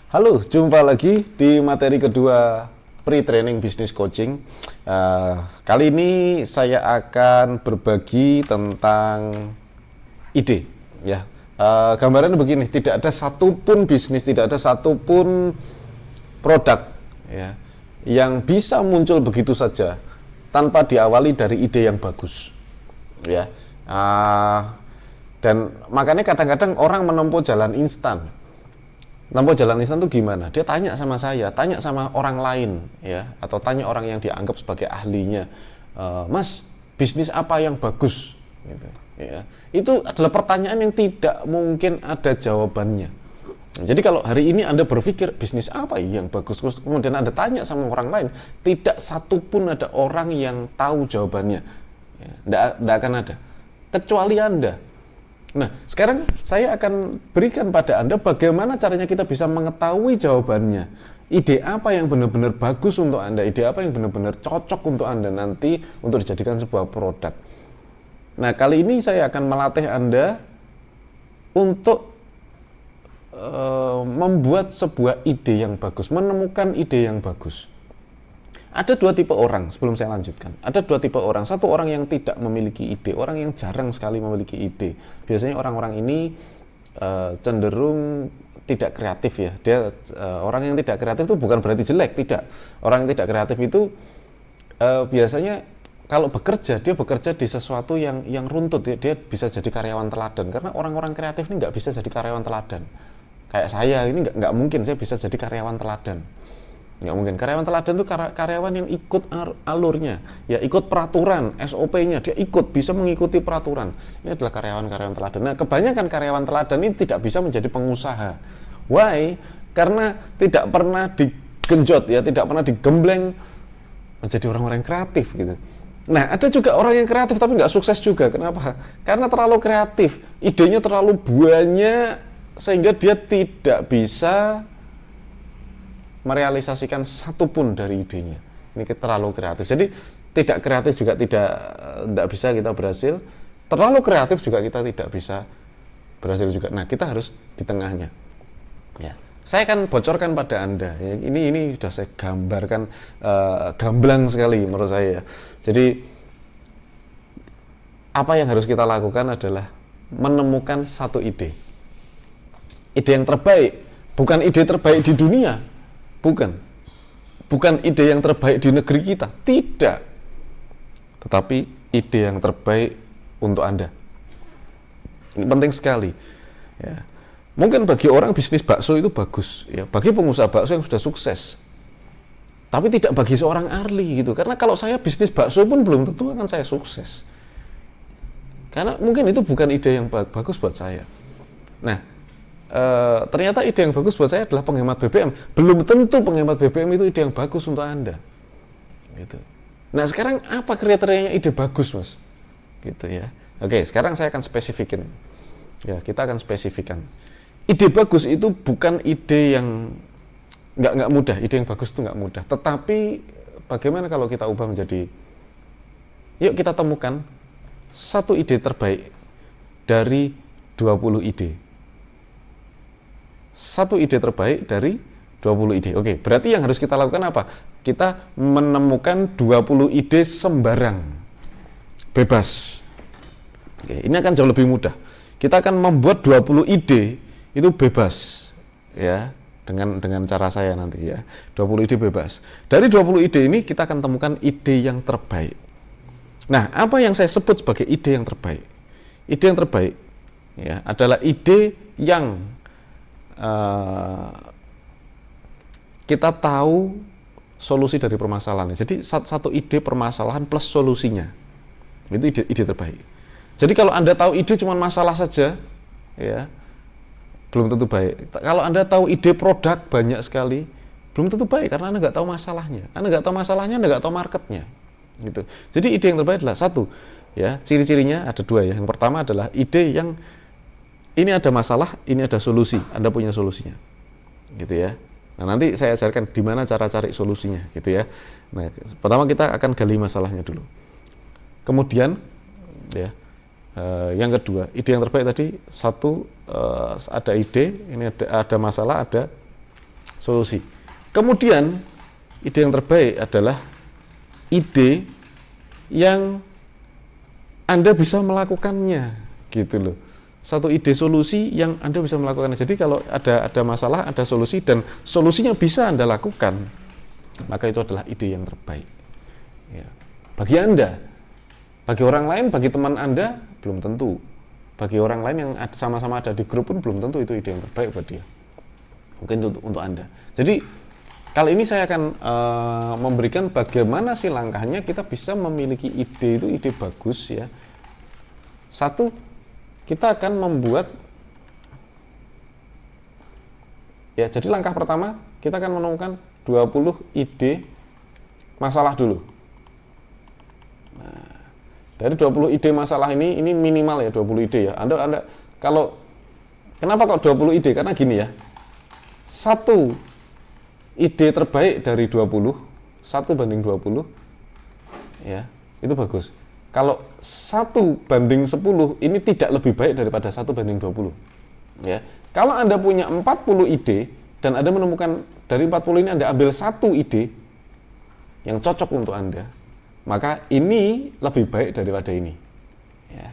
Halo, jumpa lagi di materi kedua pre-training business coaching. Kali ini saya akan berbagi tentang ide. Ya, gambarannya begini: tidak ada satupun bisnis, tidak ada satupun produk, ya, yang bisa muncul begitu saja tanpa diawali dari ide yang bagus. Ya, dan makanya kadang-kadang orang menempuh jalan instan. Jalan instan itu gimana? Dia tanya sama saya, tanya sama orang lain, ya, atau tanya orang yang dianggap sebagai ahlinya, Mas, bisnis apa yang bagus? Gitu, ya. Itu adalah pertanyaan yang tidak mungkin ada jawabannya. Jadi kalau hari ini Anda berpikir bisnis apa yang bagus, kemudian Anda tanya sama orang lain, tidak satupun ada orang yang tahu jawabannya. Ya, tidak akan ada, kecuali Anda. Nah, sekarang saya akan berikan pada Anda bagaimana caranya kita bisa mengetahui jawabannya. Ide apa yang benar-benar bagus untuk Anda, ide apa yang benar-benar cocok untuk Anda nanti untuk dijadikan sebuah produk. Nah, kali ini saya akan melatih Anda untuk membuat sebuah ide yang bagus, menemukan ide yang bagus. Ada dua tipe orang, sebelum saya lanjutkan. Ada dua tipe orang. Satu orang yang tidak memiliki ide, orang yang jarang sekali memiliki ide. Biasanya orang-orang ini cenderung tidak kreatif, ya. Orang yang tidak kreatif itu bukan berarti jelek, tidak. Orang yang tidak kreatif itu biasanya kalau bekerja, dia bekerja di sesuatu yang runtut. Dia bisa jadi karyawan teladan. Karena orang-orang kreatif ini nggak bisa jadi karyawan teladan. Kayak saya ini nggak mungkin saya bisa jadi karyawan teladan. Nggak mungkin. Karyawan teladan itu karyawan yang ikut alurnya, ya, ikut peraturan, SOP-nya, dia bisa mengikuti peraturan. Ini adalah karyawan-karyawan teladan. Nah, kebanyakan karyawan teladan ini tidak bisa menjadi pengusaha. Why? Karena tidak pernah digenjot, ya, tidak pernah digembleng menjadi orang-orang kreatif, gitu. Nah, ada juga orang yang kreatif tapi nggak sukses juga. Kenapa? Karena terlalu kreatif, idenya terlalu banyak sehingga dia tidak bisa merealisasikan satupun dari idenya. Ini terlalu kreatif. Jadi tidak kreatif juga tidak bisa kita berhasil. Terlalu kreatif juga kita tidak bisa berhasil juga. Nah, kita harus di tengahnya. Ya. Saya akan bocorkan pada Anda. Ya, ini sudah saya gambarkan gamblang sekali menurut saya. Jadi apa yang harus kita lakukan adalah menemukan satu ide. Ide yang terbaik, bukan ide terbaik di dunia. Bukan ide yang terbaik di negeri kita, tidak. Tetapi ide yang terbaik untuk Anda. Ini penting sekali. Ya. Mungkin bagi orang bisnis bakso itu bagus, ya, bagi pengusaha bakso yang sudah sukses. Tapi tidak bagi seorang ahli, gitu. Karena kalau saya bisnis bakso pun belum tentu akan saya sukses. Karena mungkin itu bukan ide yang bagus buat saya. Nah, ternyata ide yang bagus buat saya adalah penghemat BBM. Belum tentu penghemat BBM itu ide yang bagus untuk Anda. Gitu. Nah, sekarang apa kriterianya ide bagus, Mas? Gitu, ya. Oke, sekarang saya akan spesifikin. Ya, kita akan spesifikan. Ide bagus itu bukan ide yang nggak mudah. Ide yang bagus itu nggak mudah. Tetapi bagaimana kalau kita ubah menjadi, yuk kita temukan satu ide terbaik dari 20 ide. Satu ide terbaik dari 20 ide. Oke, berarti yang harus kita lakukan apa? Kita menemukan 20 ide sembarang. Bebas. Oke, ini akan jauh lebih mudah. Kita akan membuat 20 ide itu bebas. Ya, dengan cara saya nanti, ya. 20 ide bebas. Dari 20 ide ini kita akan temukan ide yang terbaik. Nah, apa yang saya sebut sebagai ide yang terbaik? Ide yang terbaik, ya, adalah ide yang kita tahu solusi dari permasalahannya. Jadi satu ide permasalahan plus solusinya, itu ide terbaik. Jadi kalau Anda tahu ide cuma masalah saja, ya, belum tentu baik. Kalau Anda tahu ide produk banyak sekali, belum tentu baik karena Anda nggak tahu masalahnya. Anda nggak tahu masalahnya, Anda nggak tahu marketnya. Gitu. Jadi ide yang terbaik adalah satu, ya, ciri-cirinya ada dua, ya. Yang pertama adalah ide yang ini ada masalah, ini ada solusi, Anda punya solusinya, gitu, ya. Nah, nanti saya ajarkan di mana cara cari solusinya, gitu, ya. Nah, pertama kita akan gali masalahnya dulu. Kemudian, ya, yang kedua, ide yang terbaik tadi satu, ada ide, ini ada masalah, ada solusi. Kemudian ide yang terbaik adalah ide yang Anda bisa melakukannya, gitu loh. Satu ide solusi yang Anda bisa melakukannya. Jadi kalau ada masalah, ada solusi, dan solusinya bisa Anda lakukan, maka itu adalah ide yang terbaik. Ya. Bagi Anda, bagi orang lain, bagi teman Anda, belum tentu. Bagi orang lain yang sama-sama ada di grup pun belum tentu itu ide yang terbaik buat dia. Mungkin untuk Anda. Jadi kali ini saya akan memberikan bagaimana sih langkahnya kita bisa memiliki ide itu ide bagus ya. Satu, kita akan membuat ya, jadi langkah pertama kita akan menemukan 20 ide masalah dulu. Nah, dari 20 ide masalah ini minimal ya 20 ide ya. Anda kalau kenapa kok 20 ide? Karena gini ya. Satu ide terbaik dari 20, 1:20 ya, itu bagus. Kalau 1:10 ini tidak lebih baik daripada 1:20 ya. Kalau Anda punya 40 ide dan Anda menemukan dari 40 ini Anda ambil satu ide yang cocok untuk Anda, maka ini lebih baik daripada ini ya.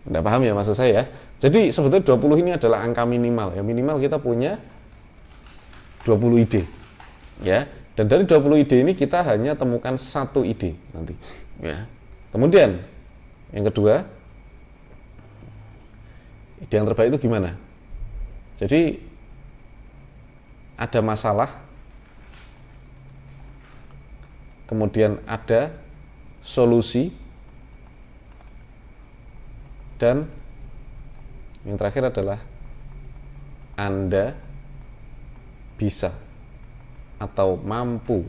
Anda paham ya maksud saya ya? Jadi sebetulnya 20 ini adalah angka minimal ya. Minimal kita punya 20 ide ya. Dan dari 20 ide ini kita hanya temukan satu ide nanti ya. Kemudian yang kedua, ide yang terbaik itu gimana? Jadi ada masalah, kemudian ada solusi, dan yang terakhir adalah Anda bisa atau mampu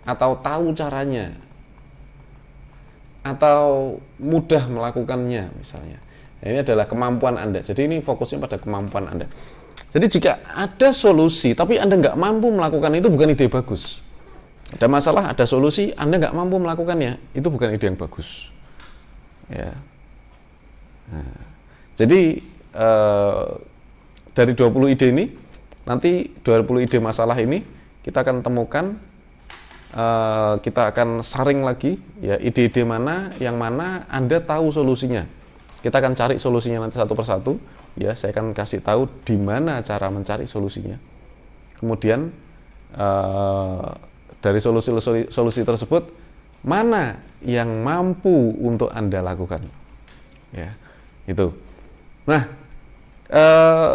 atau tahu caranya atau mudah melakukannya misalnya. Nah, ini adalah kemampuan Anda. Jadi ini fokusnya pada kemampuan Anda. Jadi jika ada solusi tapi Anda nggak mampu melakukan, itu bukan ide bagus. Ada masalah, ada solusi, Anda nggak mampu melakukannya, itu bukan ide yang bagus. Ya. Nah, jadi dari 20 ide ini, nanti 20 ide masalah ini kita akan temukan, kita akan saring lagi ya, ide-ide mana yang mana Anda tahu solusinya. Kita akan cari solusinya nanti satu persatu ya. Saya akan kasih tahu di mana cara mencari solusinya. Kemudian dari solusi tersebut mana yang mampu untuk Anda lakukan ya, itu. Nah,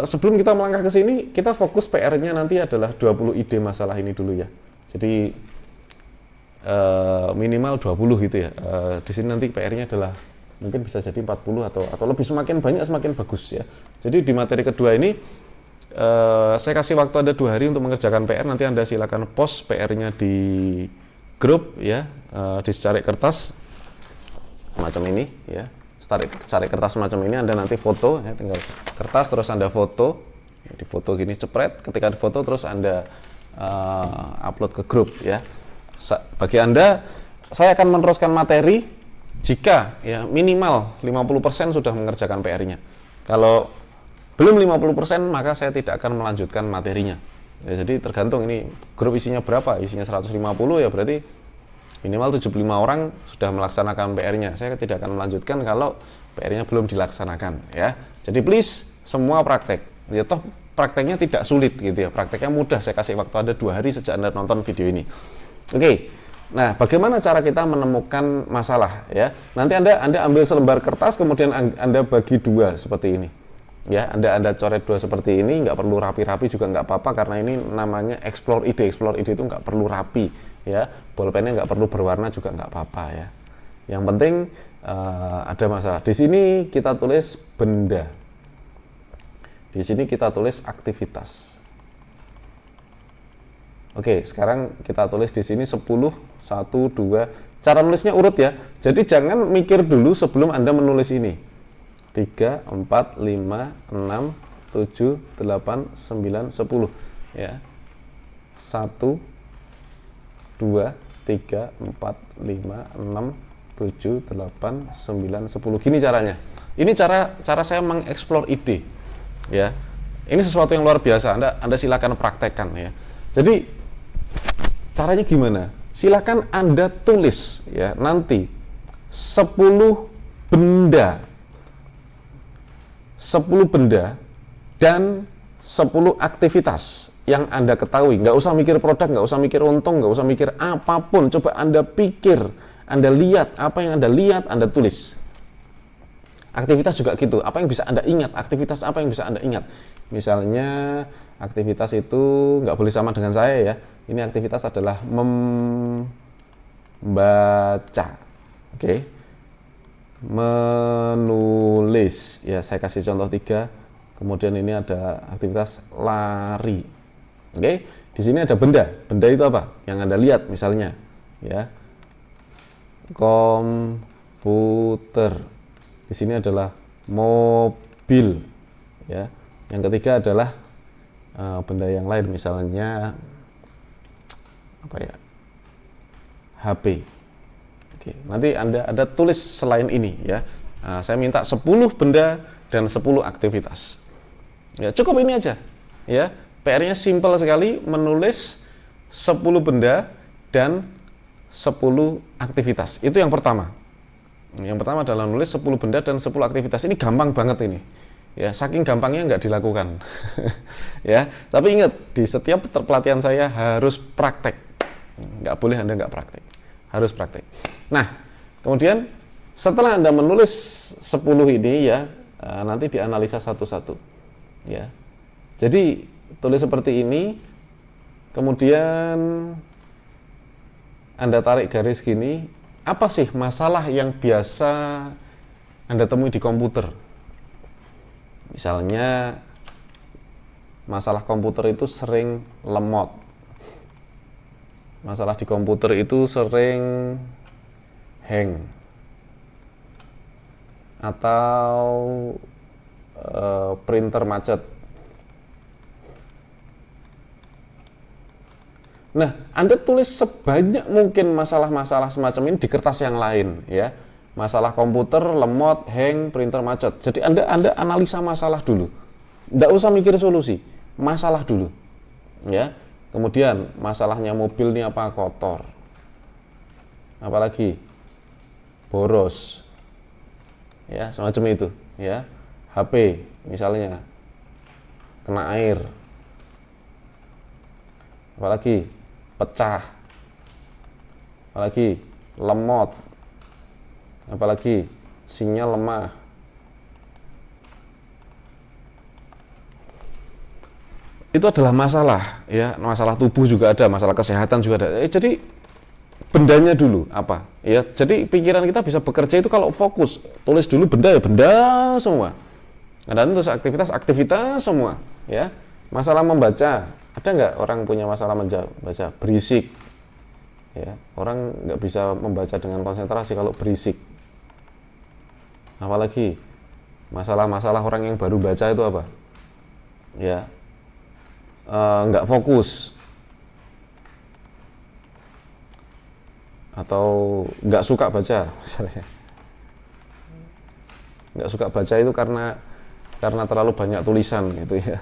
sebelum kita melangkah ke sini, kita fokus PR-nya nanti adalah 20 ide masalah ini dulu ya. Jadi minimal 20 gitu ya. Di sini nanti PR-nya adalah mungkin bisa jadi 40 atau lebih, semakin banyak semakin bagus ya. Jadi di materi kedua ini saya kasih waktu Anda 2 hari untuk mengerjakan PR. Nanti Anda silakan post PR-nya di grup ya, di secari kertas macam ini ya. Cari kertas macam ini, Anda nanti foto ya, tinggal kertas terus Anda foto ya, di foto gini cepret, ketika di foto terus Anda upload ke grup ya. Bagi Anda, saya akan meneruskan materi jika ya minimal 50% sudah mengerjakan PR-nya. Kalau belum 50%, maka saya tidak akan melanjutkan materinya ya. Jadi tergantung ini grup isinya berapa, isinya 150 ya, berarti minimal 75 orang sudah melaksanakan PR-nya. Saya tidak akan melanjutkan kalau PR-nya belum dilaksanakan ya. Jadi please semua praktek ya, toh prakteknya tidak sulit gitu ya, prakteknya mudah. Saya kasih waktu Anda 2 hari sejak Anda nonton video ini. Oke. Nah, bagaimana cara kita menemukan masalah ya? Nanti Anda ambil selembar kertas, kemudian Anda bagi 2 seperti ini ya. Anda coret 2 seperti ini, nggak perlu rapi-rapi juga nggak apa-apa, karena ini namanya explore ide itu nggak perlu rapi ya. Bolpennya nggak perlu berwarna juga nggak apa-apa ya. Yang penting ada masalah. Di sini kita tulis benda, di sini kita tulis aktivitas. Oke, sekarang kita tulis di sini 10, 1, 2. Cara nulisnya urut ya. Jadi jangan mikir dulu sebelum Anda menulis ini. 3, 4, 5, 6, 7, 8, 9, 10 ya. 1, 2, 3, 4, 5, 6, 7, 8, 9, 10. Gini caranya. Ini cara saya mengeksplor ide ya. Ini sesuatu yang luar biasa. Anda silakan praktekkan ya. Jadi caranya gimana? Silakan Anda tulis ya nanti 10 benda 10 benda dan 10 aktivitas yang Anda ketahui. Nggak usah mikir produk, nggak usah mikir untung, nggak usah mikir apapun. Coba Anda pikir, Anda lihat, apa yang Anda lihat, Anda tulis. Aktivitas juga gitu, apa yang bisa Anda ingat, aktivitas apa yang bisa Anda ingat. Misalnya, aktivitas itu nggak boleh sama dengan saya ya. Ini aktivitas adalah membaca, oke. Menulis, ya saya kasih contoh 3. Kemudian ini ada aktivitas lari, oke. Di sini ada benda, benda itu apa? Yang Anda lihat misalnya, ya. Komputer. Di sini adalah mobil, ya. Yang ketiga adalah benda yang lain, misalnya apa ya? HP. Oke, nanti Anda tulis selain ini ya. Saya minta 10 benda dan 10 aktivitas. Ya, cukup ini aja. Ya, PR-nya simpel sekali, menulis 10 benda dan 10 aktivitas. Itu yang pertama. Yang pertama adalah nulis 10 benda dan 10 aktivitas. Ini gampang banget ini. Ya, saking gampangnya nggak dilakukan. Ya, tapi ingat, di setiap pelatihan saya harus praktek. Nggak boleh Anda nggak praktek. Harus praktek. Nah, kemudian setelah Anda menulis 10 ini ya, nanti dianalisa satu-satu. Ya. Jadi, tulis seperti ini, kemudian Anda tarik garis gini. Apa sih masalah yang biasa Anda temui di komputer? Misalnya, masalah komputer itu sering lemot. Masalah di komputer itu sering hang. Atau printer macet. Nah, Anda tulis sebanyak mungkin masalah-masalah semacam ini di kertas yang lain, ya. Masalah komputer, lemot, hang, printer macet. Jadi Anda analisa masalah dulu. Nggak usah mikir solusi, masalah dulu, ya. Kemudian masalahnya mobil ini apa? Kotor. Apalagi boros, ya, semacam itu, ya. HP misalnya kena air. Apalagi pecah, apalagi lemot, apalagi sinyal lemah. Itu adalah masalah, ya, masalah tubuh juga ada, masalah kesehatan juga ada. Jadi bendanya dulu apa, ya. Jadi pikiran kita bisa bekerja itu kalau fokus, tulis dulu benda ya benda semua. Dan terus aktivitas semua, ya. Masalah membaca. Ada nggak orang punya masalah membaca? Berisik, ya, orang nggak bisa membaca dengan konsentrasi kalau berisik. Apalagi masalah-masalah orang yang baru baca itu apa? Ya, nggak fokus atau nggak suka baca misalnya. Nggak suka baca itu karena terlalu banyak tulisan gitu ya.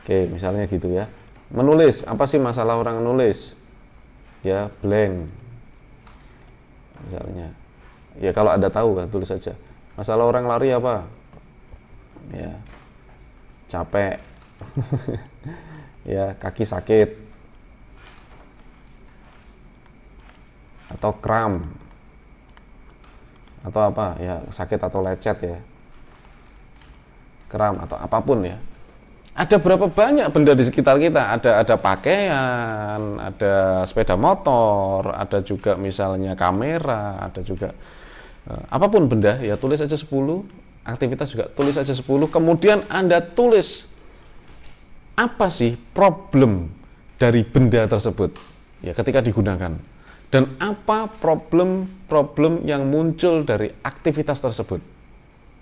Oke, misalnya gitu ya. Menulis, apa sih masalah orang nulis? Ya, blank. Misalnya. Ya kalau Anda tahu kan tulis saja. Masalah orang lari apa? Ya. Capek. Ya, kaki sakit. Atau kram. Atau apa? Ya, sakit atau lecet ya. Kram atau apapun ya. Ada berapa banyak benda di sekitar kita? Ada pakaian, ada sepeda motor, ada juga misalnya kamera, ada juga apapun benda, ya tulis aja 10, aktivitas juga tulis aja 10, kemudian Anda tulis apa sih problem dari benda tersebut ya ketika digunakan. Dan apa problem yang muncul dari aktivitas tersebut.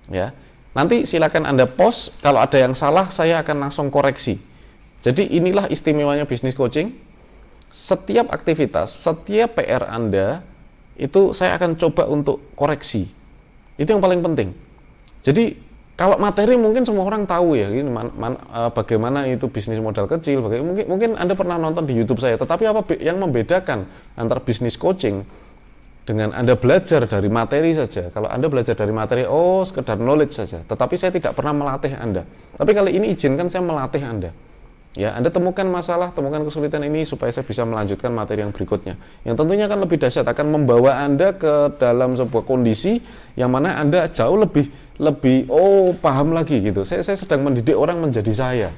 Ya. Nanti silakan Anda post, kalau ada yang salah saya akan langsung koreksi. Jadi inilah istimewanya bisnis coaching. Setiap aktivitas, setiap PR Anda, itu saya akan coba untuk koreksi. Itu yang paling penting. Jadi Kalau materi mungkin semua orang tahu ya, ini bagaimana itu bisnis modal kecil. Mungkin Anda pernah nonton di YouTube saya. Tetapi apa yang membedakan antara bisnis coaching dengan Anda belajar dari materi saja? Kalau Anda belajar dari materi, sekedar knowledge saja. Tetapi saya tidak pernah melatih Anda. Tapi kali ini izinkan saya melatih Anda. Ya, Anda temukan masalah, temukan kesulitan ini supaya saya bisa melanjutkan materi yang berikutnya. Yang tentunya akan lebih dahsyat, akan membawa Anda ke dalam sebuah kondisi yang mana Anda jauh lebih paham lagi gitu. Saya sedang mendidik orang menjadi saya.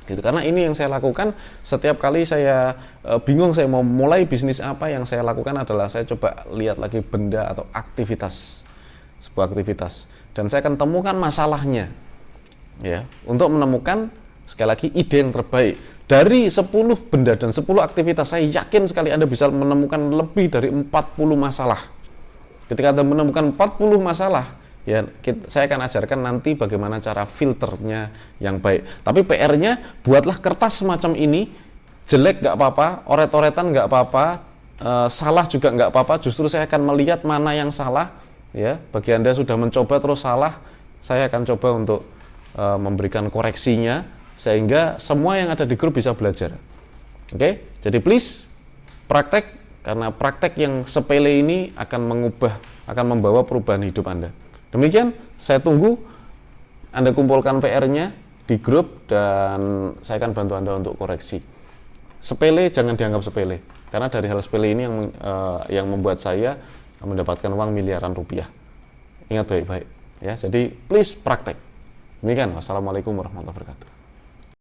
Gitu. Karena ini yang saya lakukan setiap kali saya bingung saya mau mulai bisnis apa, yang saya lakukan adalah saya coba lihat lagi benda atau aktivitas, sebuah aktivitas, dan saya akan temukan masalahnya. Ya, untuk menemukan sekali lagi ide yang terbaik. Dari 10 benda dan 10 aktivitas, saya yakin sekali Anda bisa menemukan lebih dari 40 masalah. Ketika Anda menemukan 40 masalah, ya saya akan ajarkan nanti bagaimana cara filternya yang baik. Tapi PR-nya, buatlah kertas semacam ini. Jelek nggak apa-apa, oret-oretan nggak apa-apa, salah juga nggak apa-apa. Justru saya akan melihat mana yang salah. Ya, bagi Anda sudah mencoba terus salah, saya akan coba untuk memberikan koreksinya, sehingga semua yang ada di grup bisa belajar. Oke, jadi please praktek, karena praktek yang sepele ini akan membawa perubahan hidup Anda. Demikian, saya tunggu Anda kumpulkan PR-nya di grup dan saya akan bantu Anda untuk koreksi. Sepele jangan dianggap sepele, karena dari hal sepele ini yang membuat saya mendapatkan uang miliaran rupiah. Ingat baik-baik ya. Jadi please praktek. Demikian, wassalamualaikum warahmatullahi wabarakatuh.